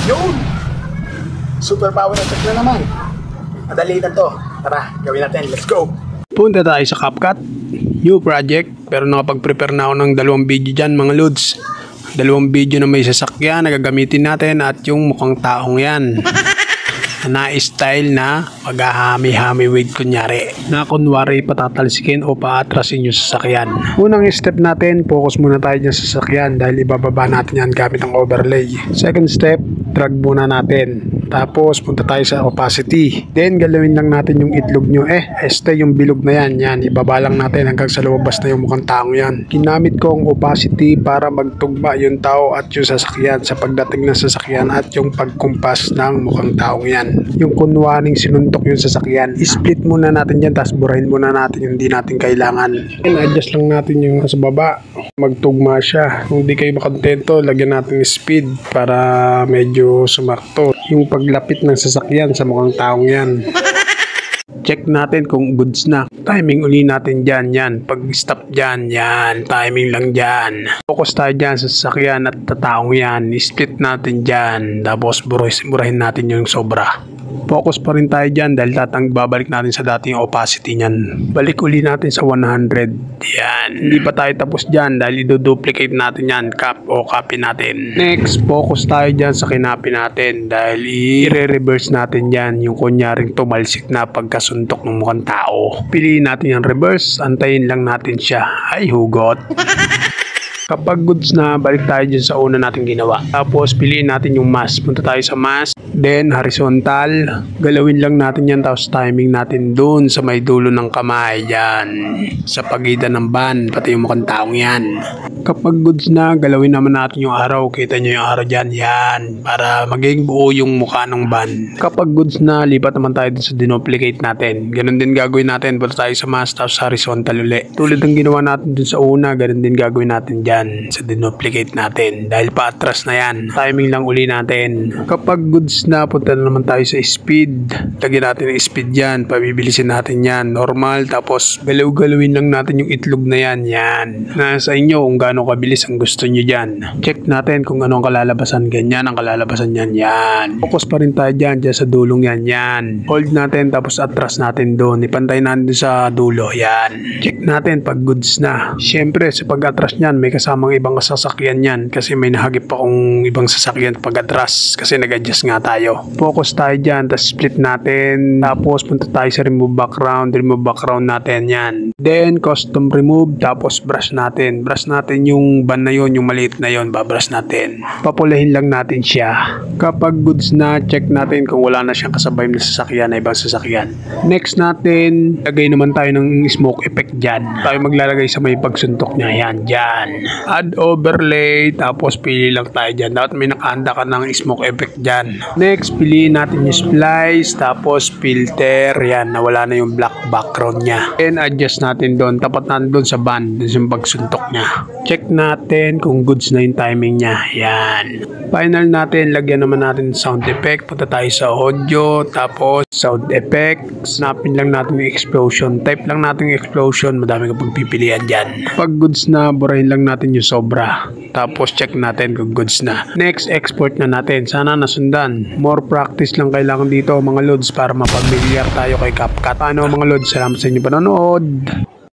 Yun! Super power na check na naman. Madali na to. Tara, gawin natin. Let's go! Punta tayo sa CapCut. New project. Pero nakapag-prepare na ako ng 2 video dyan mga lods. 2 video na may sasakyan na gagamitin natin at yung mukhang taong yan. Na-style na maghahami-hami with kunyari. Na kunwari patatalsikin o paatrasin yung sasakyan. Unang step natin, focus muna tayo dyan sa sasakyan dahil ibababa natin yan gamit ang overlay. Second step, drag muna natin. Tapos punta tayo sa opacity. Then galawin lang natin yung itlog nyo. Yung bilog na yan. Yan, ibaba lang natin hanggang sa lumabas na yung mukhang taong yan. Ginamit ko ang opacity para magtugma yung tao at yung sasakyan sa pagdating ng sasakyan at yung pagkumpas ng mukhang taong yan. Yung kunwaring sinuntok yung sasakyan. Split muna natin yan, tapos burahin muna natin yung hindi natin kailangan. And adjust lang natin yung sa baba. Magtugma siya. Kung di kayo makontento, lagyan natin speed para medyo sumakto yung paglapit ng sasakyan sa mukhang taong yan. Check natin kung goods na. Timing uli natin dyan, yan. Pag stop dyan, yan. Timing lang dyan. Focus tayo dyan sa sasakyan at taong yan. Split natin dyan. Tapos burahin natin yung sobra. Focus pa rin tayo dyan dahil babalik natin sa dating opacity nyan. Balik uli natin sa 100. Yan. Hindi pa tayo tapos dyan dahil i-duplicate natin yan. Copy natin. Next, focus tayo dyan sa kinapi natin dahil i-reverse natin yan. Yung kunyaring tumalsik na pagkasuntok ng mukhang tao. Piliin natin yung reverse. Antayin lang natin siya. Ay, hugot. Kapag goods na, balik tayo dyan sa una natin ginawa. Tapos, piliin natin yung mask. Punta tayo sa mask. Then, horizontal. Galawin lang natin yan. Tapos, timing natin dun sa may dulo ng kamay. Yan. Sa pagitan ng van. Pati yung mukhang taong yan. Kapag goods na, galawin naman natin yung araw. Kita nyo yung araw dyan. Yan. Para maging buo yung mukha ng van. Kapag goods na, lipat naman tayo dun sa dinuplicate natin. Ganun din gagawin natin. Punta tayo sa mask. Tapos, horizontal uli. Tulad ng ginawa natin dun sa una, ganun din gagawin natin dyan sa dinuplicate natin dahil paatras na yan. Timing lang uli natin. Kapag goods na, punta na naman tayo sa speed. Lagyan natin yung speed yan. Pabibilisin natin yan. Normal. Tapos galaw-galawin lang natin yung itlog na yan. Yan. Nasa inyo kung gaano kabilis ang gusto nyo dyan. Check natin kung ano ang kalalabasan. Ganyan ang kalalabasan yan. Yan. Focus pa rin tayo dyan sa dulong yan. Yan. Hold natin tapos atras natin doon. Ipantay natin sa dulo. Yan. Check natin pag goods na. Siyempre sa pag-atras nyan may kasamang ibang sasakyan yan kasi may nahagip pa kung ibang sasakyan pag-atras kasi nag-adjust nga tayo. Focus tayo dyan, tapos split natin, tapos punta tayo sa remove background natin yan. Then custom remove, tapos brush natin yung ban na yon, yung maliit na yon, babrush natin. Papulahin lang natin siya. Kapag goods na, check natin kung wala na siyang kasabay na sasakyan na ibang sasakyan. Next natin, lagay naman tayo ng smoke effect dyan. Tayo maglalagay sa may pagsuntok niya, yan, dyan. Add overlay, tapos pili lang tayo dyan. Dapat may nakahanda ka ng smoke effect dyan. Next, piliin natin yung splice, tapos filter, yan, nawala na yung black background niya. And adjust natin doon, tapat natin doon sa band, doon yung pagsuntok niya. Check natin kung goods na yung timing niya, yan. Final natin, lagyan naman natin sound effect. Punta tayo sa audio, tapos sound effect. Snapin lang natin yung explosion. Type lang natin yung explosion, madami ka pagpipilian dyan. Pag goods na, burahin lang natin yung sobra. Tapos check natin kung goods na. Next, export na natin. Sana nasundan. More practice lang kailangan dito mga lods para mapag-familiar tayo kay CapCut. Ano mga lods, salamat sa inyong panonood.